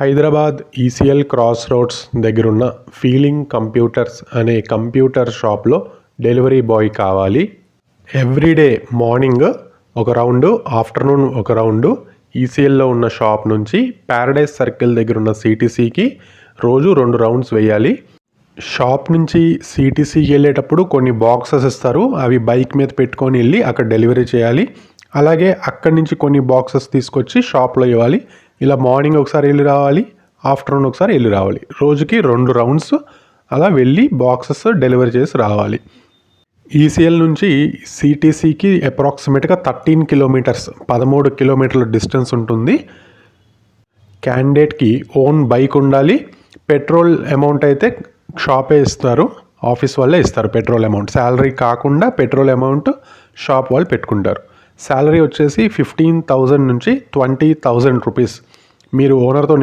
Hyderabad ECL cross roads దగ్గరున్న feeling computers అనే computer షాప్లో డెలివరీ బాయ్ కావాలి. ఎవ్రీడే మార్నింగ్ ఒక రౌండు, ఆఫ్టర్నూన్ ఒక రౌండు ఈసీఎల్లో ఉన్న షాప్ నుంచి ప్యారడైజ్ సర్కిల్ దగ్గర ఉన్న సిటీసీకి రోజు 2 రౌండ్స్ వేయాలి. షాప్ నుంచి సిటీసీకి వెళ్ళేటప్పుడు కొన్ని బాక్సెస్ ఇస్తారు. అవి బైక్ మీద పెట్టుకొని వెళ్ళి అక్కడ డెలివరీ చేయాలి. అలాగే అక్కడి నుంచి కొన్ని బాక్సెస్ తీసుకొచ్చి షాప్లో ఇవ్వాలి. ఇలా మార్నింగ్ ఒకసారి వెళ్ళి రావాలి, ఆఫ్టర్నూన్ ఒకసారి వెళ్ళి రావాలి. రోజుకి 2 రౌండ్స్ అలా వెళ్ళి బాక్సెస్ డెలివరీ చేసి రావాలి. ఈసీఎల్ నుంచి సిటీసీకి అప్రాక్సిమేట్గా 13 కిలోమీటర్స్ 13 కిలోమీటర్ల డిస్టెన్స్ ఉంటుంది. క్యాండిడేట్కి ఓన్ బైక్ ఉండాలి. పెట్రోల్ అమౌంట్ అయితే షాపే ఇస్తారు, ఆఫీస్ వాళ్ళే ఇస్తారు. పెట్రోల్ అమౌంట్ శాలరీ కాకుండా పెట్రోల్ అమౌంట్ షాప్ వాళ్ళు పెట్టుకుంటారు. శాలరీ వచ్చేసి 15,000 నుంచి 20,000 రూపీస్. మీరు ఓనర్తో